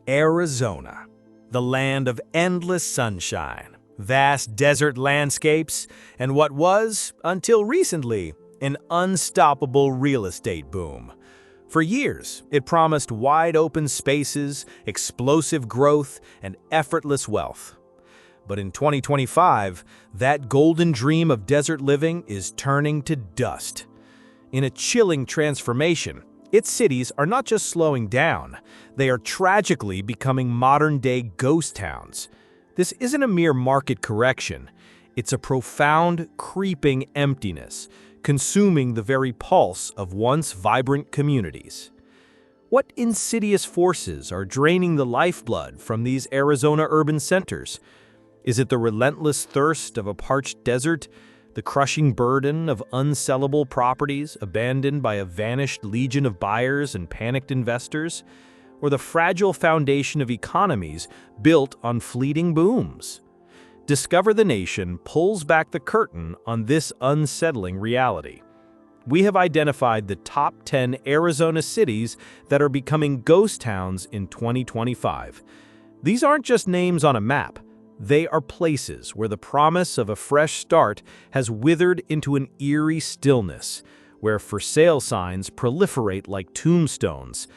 Arizona, the land of endless sunshine, vast desert landscapes, and what was, until recently, an unstoppable real estate boom. For years, it promised wide-open spaces, explosive growth, and effortless wealth. But in 2025, that golden dream of desert living is turning to dust. In a chilling transformation, its cities are not just slowing down, they are tragically becoming modern-day ghost towns. This isn't a mere market correction. It's a profound, creeping emptiness, consuming the very pulse of once vibrant communities. What insidious forces are draining the lifeblood from these Arizona urban centers? Is it the relentless thirst of a parched desert, the crushing burden of unsellable properties abandoned by a vanished legion of buyers and panicked investors, or the fragile foundation of economies built on fleeting booms? Discover the Nation pulls back the curtain on this unsettling reality. We have identified the top 10 Arizona cities that are becoming ghost towns in 2025. These aren't just names on a map. They are places where the promise of a fresh start has withered into an eerie stillness, where for sale signs proliferate like tombstones,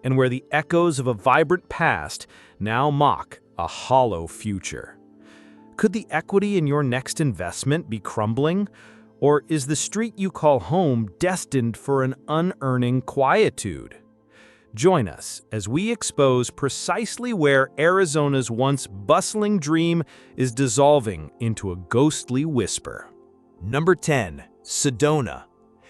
and where the echoes of a vibrant past now mock a hollow future. Could the equity in your next investment be crumbling? Or is the street you call home destined for an unearning quietude? Join us as we expose precisely where Arizona's once bustling dream is dissolving into a ghostly whisper. Number 10. Sedona.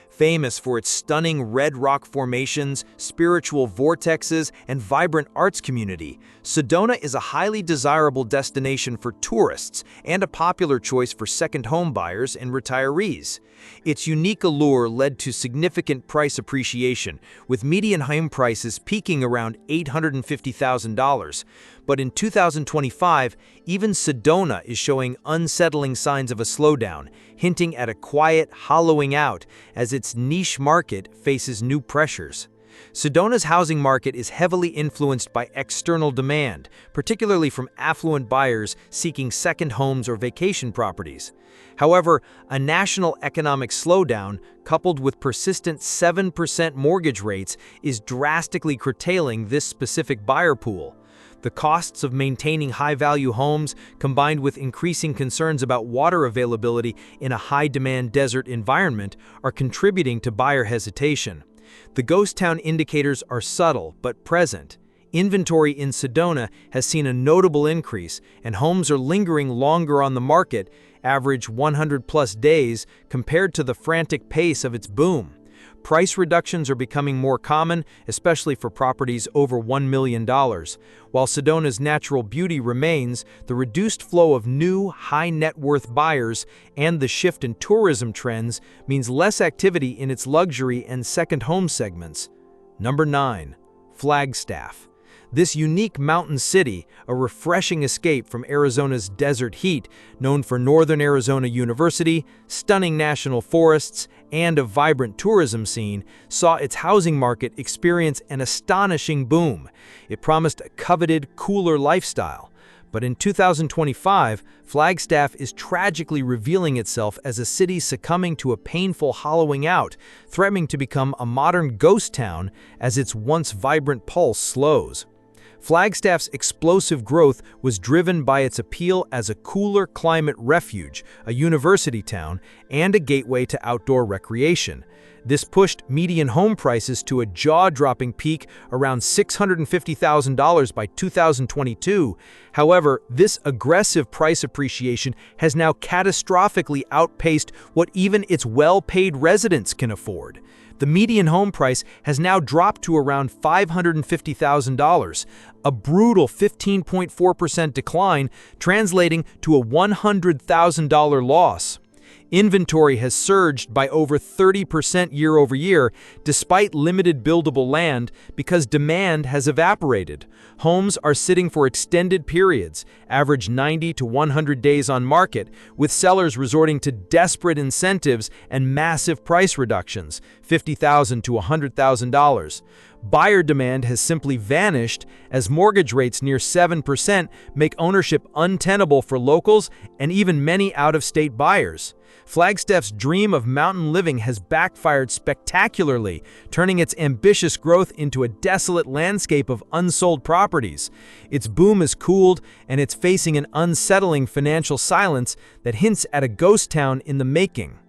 Famous for its stunning red rock formations, spiritual vortexes, and vibrant arts community, Sedona is a highly desirable destination for tourists and a popular choice for second home buyers and retirees. Its unique allure led to significant price appreciation, with median home prices peaking around $850,000. But in 2025, even Sedona is showing unsettling signs of a slowdown, hinting at a quiet hollowing out as its niche market faces new pressures. Sedona's housing market is heavily influenced by external demand, particularly from affluent buyers seeking second homes or vacation properties. However, a national economic slowdown, coupled with persistent 7% mortgage rates, is drastically curtailing this specific buyer pool. The costs of maintaining high-value homes, combined with increasing concerns about water availability in a high-demand desert environment, are contributing to buyer hesitation. The ghost town indicators are subtle but present. Inventory in Sedona has seen a notable increase, and homes are lingering longer on the market, average 100-plus days, compared to the frantic pace of its boom. Price reductions are becoming more common, especially for properties over $1 million. While Sedona's natural beauty remains, the reduced flow of new, high-net-worth buyers and the shift in tourism trends means less activity in its luxury and second home segments. Number 9. Flagstaff. This unique mountain city, a refreshing escape from Arizona's desert heat, known for Northern Arizona University, stunning national forests, and a vibrant tourism scene, saw its housing market experience an astonishing boom. It promised a coveted, cooler lifestyle. But in 2025, Flagstaff is tragically revealing itself as a city succumbing to a painful hollowing out, threatening to become a modern ghost town as its once vibrant pulse slows. Flagstaff's explosive growth was driven by its appeal as a cooler climate refuge, a university town, and a gateway to outdoor recreation. This pushed median home prices to a jaw-dropping peak around $650,000 by 2022. However, this aggressive price appreciation has now catastrophically outpaced what even its well-paid residents can afford. The median home price has now dropped to around $550,000, a brutal 15.4% decline, translating to a $100,000 loss. Inventory has surged by over 30% year over year, despite limited buildable land, because demand has evaporated. Homes are sitting for extended periods, average 90 to 100 days on market, with sellers resorting to desperate incentives and massive price reductions, $50,000 to $100,000. Buyer demand has simply vanished as mortgage rates near 7% make ownership untenable for locals and even many out-of-state buyers. Flagstaff's dream of mountain living has backfired spectacularly, turning its ambitious growth into a desolate landscape of unsold properties. Its boom has cooled, and it's facing an unsettling financial silence that hints at a ghost town in the making.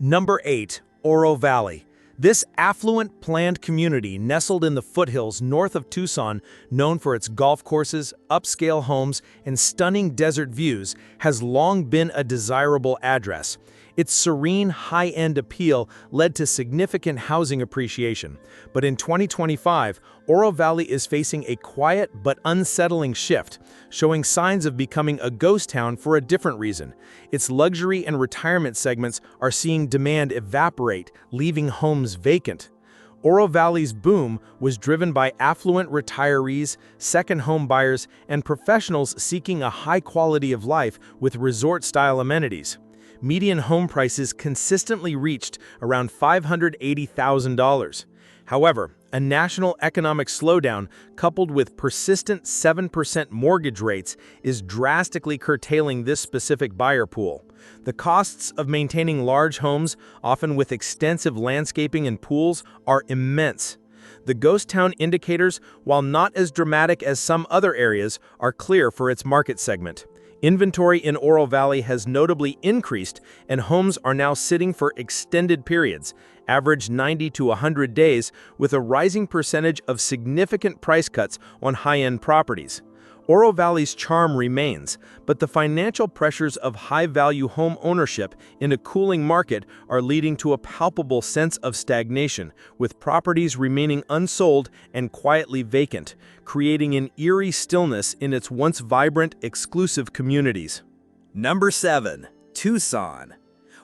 Number 8. Oro Valley. This affluent, planned community nestled in the foothills north of Tucson, known for its golf courses, upscale homes, and stunning desert views, has long been a desirable address. Its serene, high-end appeal led to significant housing appreciation. But in 2025, Oro Valley is facing a quiet but unsettling shift, showing signs of becoming a ghost town for a different reason. Its luxury and retirement segments are seeing demand evaporate, leaving homes vacant. Oro Valley's boom was driven by affluent retirees, second home buyers, and professionals seeking a high quality of life with resort-style amenities. Median home prices consistently reached around $580,000. However, a national economic slowdown coupled with persistent 7% mortgage rates is drastically curtailing this specific buyer pool. The costs of maintaining large homes, often with extensive landscaping and pools, are immense. The ghost town indicators, while not as dramatic as some other areas, are clear for its market segment. Inventory in Oro Valley has notably increased, and homes are now sitting for extended periods, average 90 to 100 days, with a rising percentage of significant price cuts on high-end properties. Oro Valley's charm remains, but the financial pressures of high-value home ownership in a cooling market are leading to a palpable sense of stagnation, with properties remaining unsold and quietly vacant, creating an eerie stillness in its once vibrant, exclusive communities. Number 7. Tucson.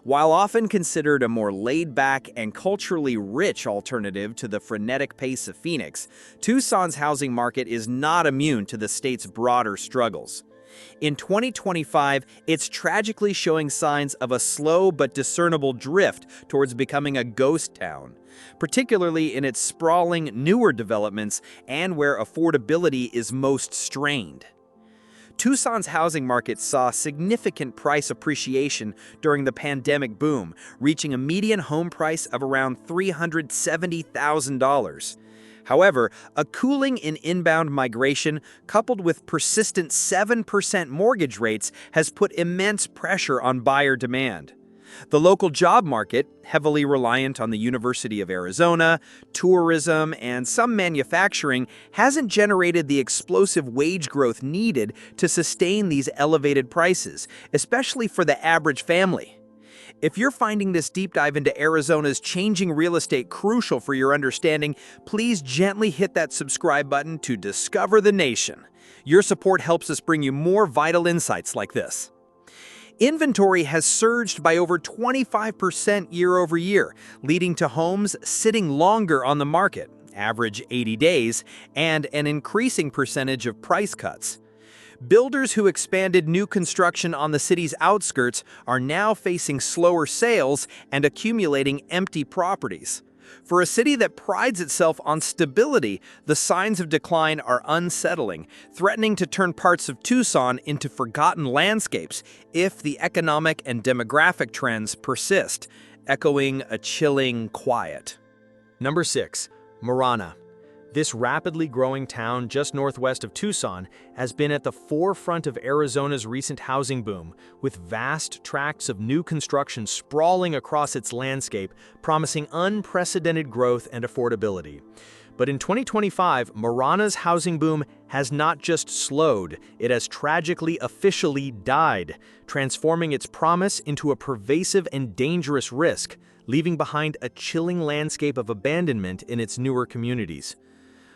While often considered a more laid-back and culturally rich alternative to the frenetic pace of Phoenix, Tucson's housing market is not immune to the state's broader struggles. In 2025, it's tragically showing signs of a slow but discernible drift towards becoming a ghost town, particularly in its sprawling, newer developments and where affordability is most strained. Tucson's housing market saw significant price appreciation during the pandemic boom, reaching a median home price of around $370,000. However, a cooling in inbound migration, coupled with persistent 7% mortgage rates, has put immense pressure on buyer demand. The local job market, heavily reliant on the University of Arizona, tourism, and some manufacturing, hasn't generated the explosive wage growth needed to sustain these elevated prices, especially for the average family. If you're finding this deep dive into Arizona's changing real estate crucial for your understanding, please gently hit that subscribe button to discover the nation. Your support helps us bring you more vital insights like this. Inventory has surged by over 25% year over year, leading to homes sitting longer on the market, average 80 days, and an increasing percentage of price cuts. Builders who expanded new construction on the city's outskirts are now facing slower sales and accumulating empty properties. For a city that prides itself on stability, the signs of decline are unsettling, threatening to turn parts of Tucson into forgotten landscapes if the economic and demographic trends persist, echoing a chilling quiet. Number 6. Marana. This rapidly growing town just northwest of Tucson has been at the forefront of Arizona's recent housing boom, with vast tracts of new construction sprawling across its landscape, promising unprecedented growth and affordability. But in 2025, Marana's housing boom has not just slowed, it has tragically officially died, transforming its promise into a pervasive and dangerous risk, leaving behind a chilling landscape of abandonment in its newer communities.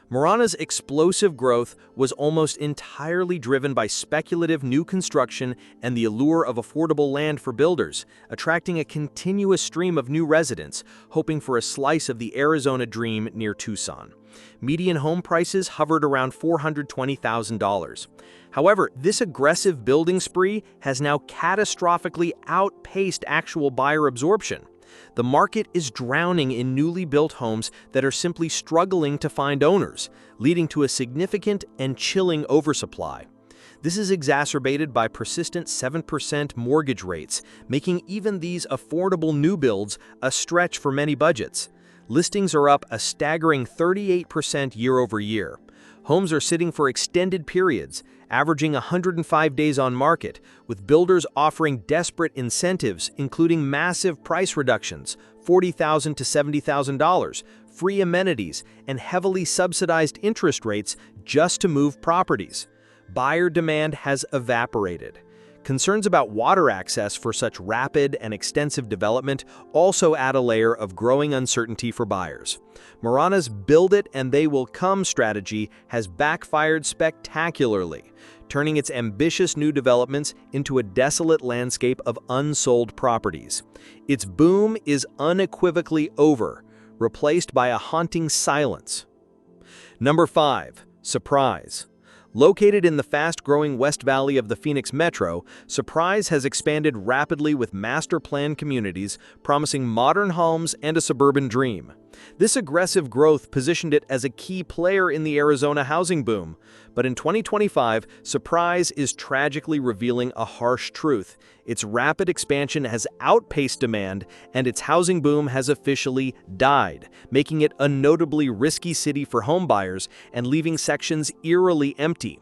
Marana's explosive growth was almost entirely driven by speculative new construction and the allure of affordable land for builders, attracting a continuous stream of new residents, hoping for a slice of the Arizona dream near Tucson. Median home prices hovered around $420,000. However, this aggressive building spree has now catastrophically outpaced actual buyer absorption. The market is drowning in newly built homes that are simply struggling to find owners, leading to a significant and chilling oversupply. This is exacerbated by persistent 7% mortgage rates, making even these affordable new builds a stretch for many budgets. Listings are up a staggering 38% year over year. Homes are sitting for extended periods, averaging 105 days on market, with builders offering desperate incentives, including massive price reductions, $40,000 to $70,000, free amenities, and heavily subsidized interest rates just to move properties. Buyer demand has evaporated. Concerns about water access for such rapid and extensive development also add a layer of growing uncertainty for buyers. Marana's "build it and they will come" strategy has backfired spectacularly, turning its ambitious new developments into a desolate landscape of unsold properties. Its boom is unequivocally over, replaced by a haunting silence. Number 5. Surprise. Located in the fast-growing West Valley of the Phoenix Metro, Surprise has expanded rapidly with master-planned communities promising modern homes and a suburban dream. This aggressive growth positioned it as a key player in the Arizona housing boom. But in 2025, Surprise is tragically revealing a harsh truth. Its rapid expansion has outpaced demand, and its housing boom has officially died, making it a notably risky city for homebuyers and leaving sections eerily empty.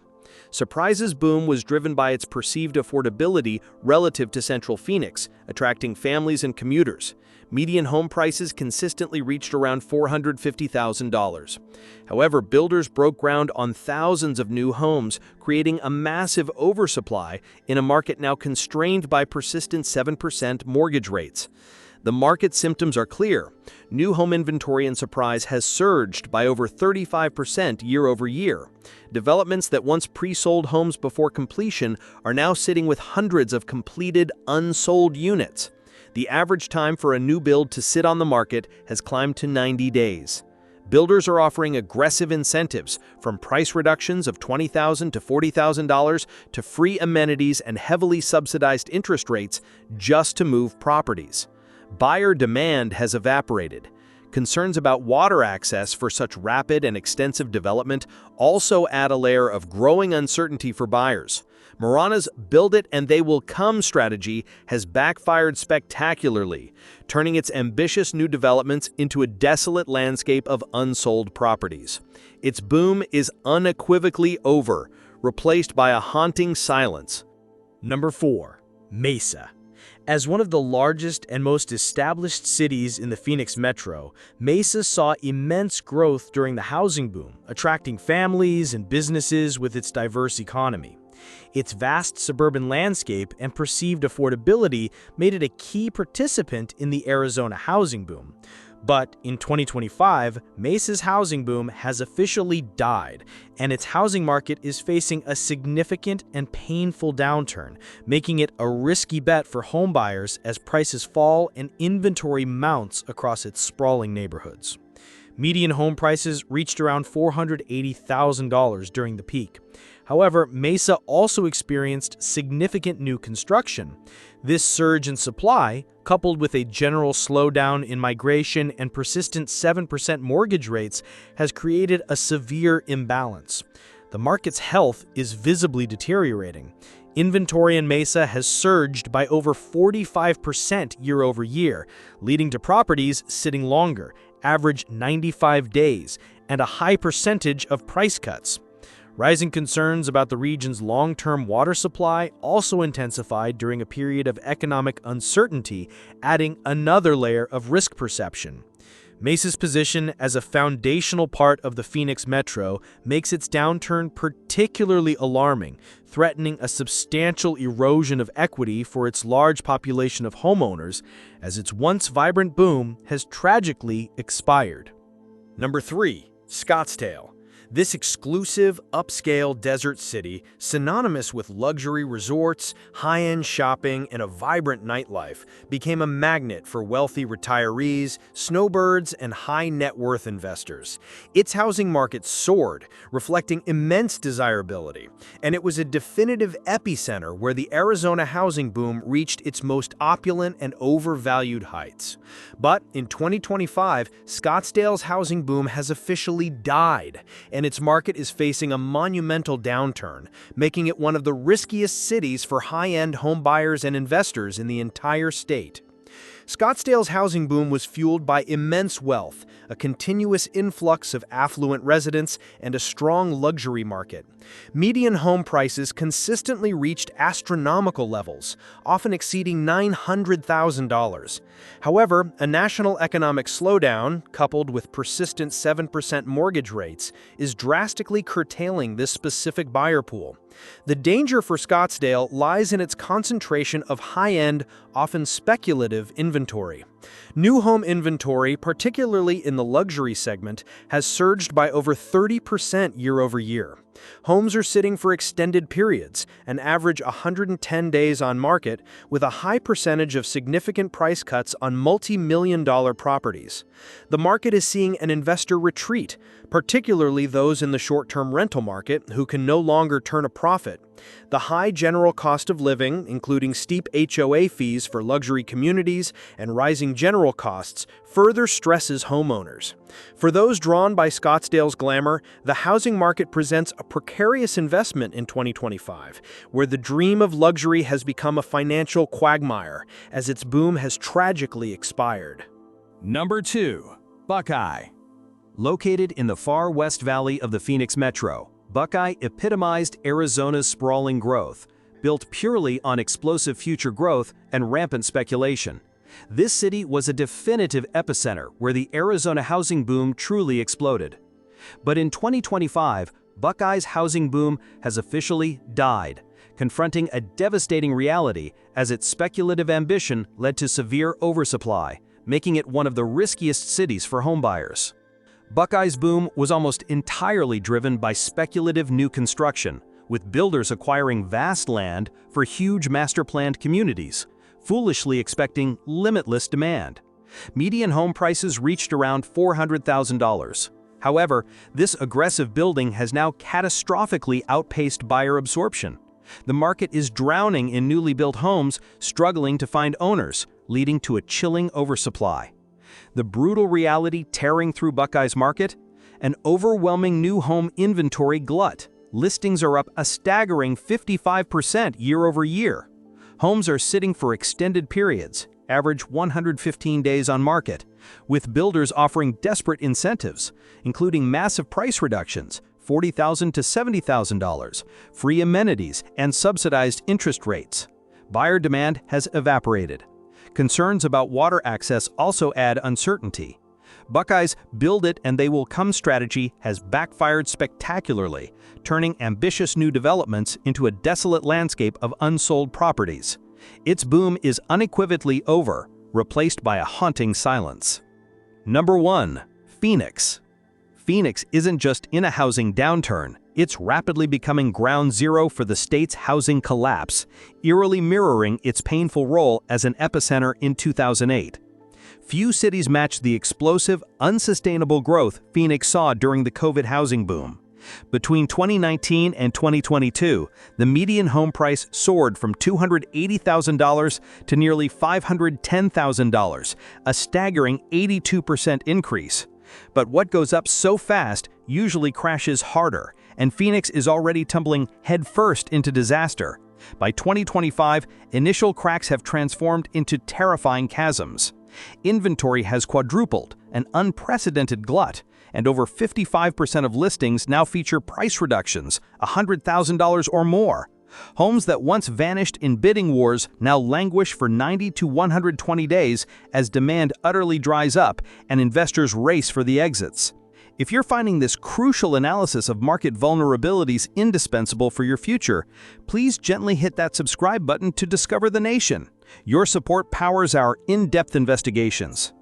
Surprise's boom was driven by its perceived affordability relative to Central Phoenix, attracting families and commuters. Median home prices consistently reached around $450,000. However, builders broke ground on thousands of new homes, creating a massive oversupply in a market now constrained by persistent 7% mortgage rates. The market symptoms are clear. New home inventory in Surprise has surged by over 35% year over year. Developments that once pre-sold homes before completion are now sitting with hundreds of completed, unsold units. The average time for a new build to sit on the market has climbed to 90 days. Builders are offering aggressive incentives, from price reductions of $20,000 to $40,000 to free amenities and heavily subsidized interest rates just to move properties. Buyer demand has evaporated. Concerns about water access for such rapid and extensive development also add a layer of growing uncertainty for buyers. Marana's "build it and they will come" strategy has backfired spectacularly, turning its ambitious new developments into a desolate landscape of unsold properties. Its boom is unequivocally over, replaced by a haunting silence. Number 4. Mesa. As one of the largest and most established cities in the Phoenix Metro, Mesa saw immense growth during the housing boom, attracting families and businesses with its diverse economy. Its vast suburban landscape and perceived affordability made it a key participant in the Arizona housing boom. But in 2025, Mesa's housing boom has officially died, and its housing market is facing a significant and painful downturn, making it a risky bet for homebuyers as prices fall and inventory mounts across its sprawling neighborhoods. Median home prices reached around $480,000 during the peak. However, Mesa also experienced significant new construction. This surge in supply, coupled with a general slowdown in migration and persistent 7% mortgage rates, has created a severe imbalance. The market's health is visibly deteriorating. Inventory in Mesa has surged by over 45% year over year, leading to properties sitting longer, average 95 days, and a high percentage of price cuts. Rising concerns about the region's long-term water supply also intensified during a period of economic uncertainty, adding another layer of risk perception. Mesa's position as a foundational part of the Phoenix Metro makes its downturn particularly alarming, threatening a substantial erosion of equity for its large population of homeowners, as its once vibrant boom has tragically expired. Number 3. Scottsdale. This exclusive, upscale desert city, synonymous with luxury resorts, high-end shopping, and a vibrant nightlife, became a magnet for wealthy retirees, snowbirds, and high-net-worth investors. Its housing market soared, reflecting immense desirability, and it was a definitive epicenter where the Arizona housing boom reached its most opulent and overvalued heights. But in 2025, Scottsdale's housing boom has officially died, and its market is facing a monumental downturn, making it one of the riskiest cities for high-end home buyers and investors in the entire state. Scottsdale's housing boom was fueled by immense wealth, a continuous influx of affluent residents, and a strong luxury market. Median home prices consistently reached astronomical levels, often exceeding $900,000. However, a national economic slowdown, coupled with persistent 7% mortgage rates, is drastically curtailing this specific buyer pool. The danger for Scottsdale lies in its concentration of high-end, often speculative inventory. New home inventory, particularly in the luxury segment, has surged by over 30% year over year. Homes are sitting for extended periods, an average 110 days on market, with a high percentage of significant price cuts on multi-million-dollar properties. The market is seeing an investor retreat, particularly those in the short-term rental market who can no longer turn a profit. The high general cost of living, including steep HOA fees for luxury communities and rising general costs, further stresses homeowners. For those drawn by Scottsdale's glamour, the housing market presents a precarious investment in 2025, where the dream of luxury has become a financial quagmire, as its boom has tragically expired. Number 2. Buckeye. Located in the far west valley of the Phoenix metro, Buckeye epitomized Arizona's sprawling growth, built purely on explosive future growth and rampant speculation. This city was a definitive epicenter where the Arizona housing boom truly exploded. But in 2025, Buckeye's housing boom has officially died, confronting a devastating reality as its speculative ambition led to severe oversupply, making it one of the riskiest cities for homebuyers. Buckeye's boom was almost entirely driven by speculative new construction, with builders acquiring vast land for huge master-planned communities, foolishly expecting limitless demand. Median home prices reached around $400,000. However, this aggressive building has now catastrophically outpaced buyer absorption. The market is drowning in newly built homes, struggling to find owners, leading to a chilling oversupply. The brutal reality tearing through Buckeye's market? An overwhelming new home inventory glut. Listings are up a staggering 55% year over year. Homes are sitting for extended periods, average 115 days on market, with builders offering desperate incentives, including massive price reductions, $40,000 to $70,000, free amenities, and subsidized interest rates. Buyer demand has evaporated. Concerns about water access also add uncertainty. Buckeye's build it and they will come strategy has backfired spectacularly, turning ambitious new developments into a desolate landscape of unsold properties. Its boom is unequivocally over, replaced by a haunting silence. Number 1. Phoenix. Phoenix isn't just in a housing downturn, it's rapidly becoming ground zero for the state's housing collapse, eerily mirroring its painful role as an epicenter in 2008. Few cities match the explosive, unsustainable growth Phoenix saw during the COVID housing boom. Between 2019 and 2022, the median home price soared from $280,000 to nearly $510,000, a staggering 82% increase. But what goes up so fast usually crashes harder, and Phoenix is already tumbling headfirst into disaster. By 2025, initial cracks have transformed into terrifying chasms. Inventory has quadrupled, an unprecedented glut, and over 55% of listings now feature price reductions, $100,000 or more. Homes that once vanished in bidding wars now languish for 90 to 120 days as demand utterly dries up and investors race for the exits. If you're finding this crucial analysis of market vulnerabilities indispensable for your future, please gently hit that subscribe button to discover the nation. Your support powers our in-depth investigations.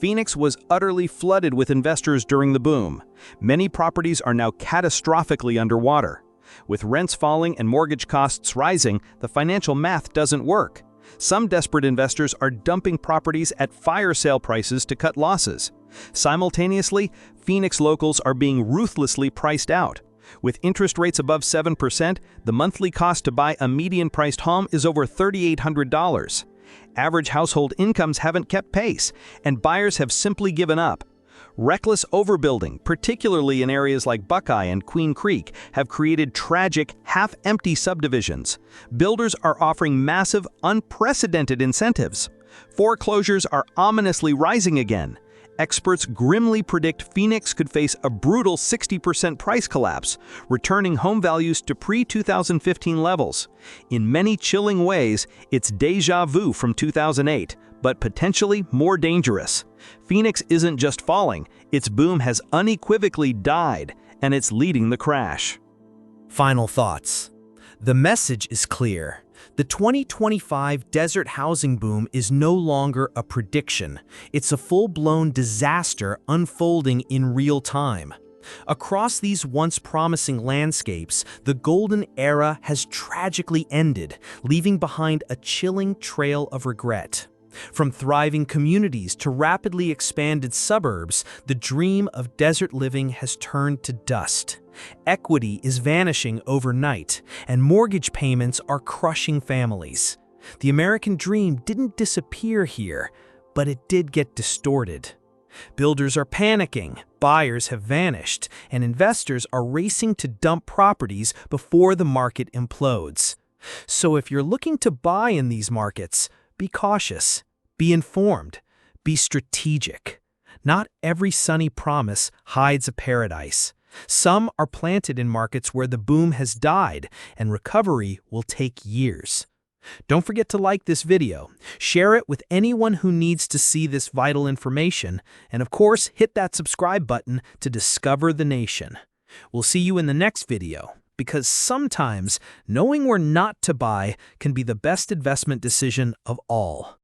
Phoenix was utterly flooded with investors during the boom. Many properties are now catastrophically underwater. With rents falling and mortgage costs rising, the financial math doesn't work. Some desperate investors are dumping properties at fire sale prices to cut losses. Simultaneously, Phoenix locals are being ruthlessly priced out. With interest rates above 7%, the monthly cost to buy a median-priced home is over $3,800. Average household incomes haven't kept pace, and buyers have simply given up. Reckless overbuilding, particularly in areas like Buckeye and Queen Creek, have created tragic, half-empty subdivisions. Builders are offering massive, unprecedented incentives. Foreclosures are ominously rising again. Experts grimly predict Phoenix could face a brutal 60% price collapse, returning home values to pre-2015 levels. In many chilling ways, it's déjà vu from 2008, but potentially more dangerous. Phoenix isn't just falling, its boom has unequivocally died, and it's leading the crash. Final thoughts. The message is clear. The 2025 desert housing boom is no longer a prediction. It's a full-blown disaster unfolding in real time. Across these once promising landscapes, the golden era has tragically ended, leaving behind a chilling trail of regret. From thriving communities to rapidly expanded suburbs, the dream of desert living has turned to dust. Equity is vanishing overnight, and mortgage payments are crushing families. The American dream didn't disappear here, but it did get distorted. Builders are panicking, buyers have vanished, and investors are racing to dump properties before the market implodes. So if you're looking to buy in these markets, be cautious, be informed, be strategic. Not every sunny promise hides a paradise. Some are planted in markets where the boom has died, and recovery will take years. Don't forget to like this video, share it with anyone who needs to see this vital information, and of course, hit that subscribe button to discover the nation. We'll see you in the next video, because sometimes knowing where not to buy can be the best investment decision of all.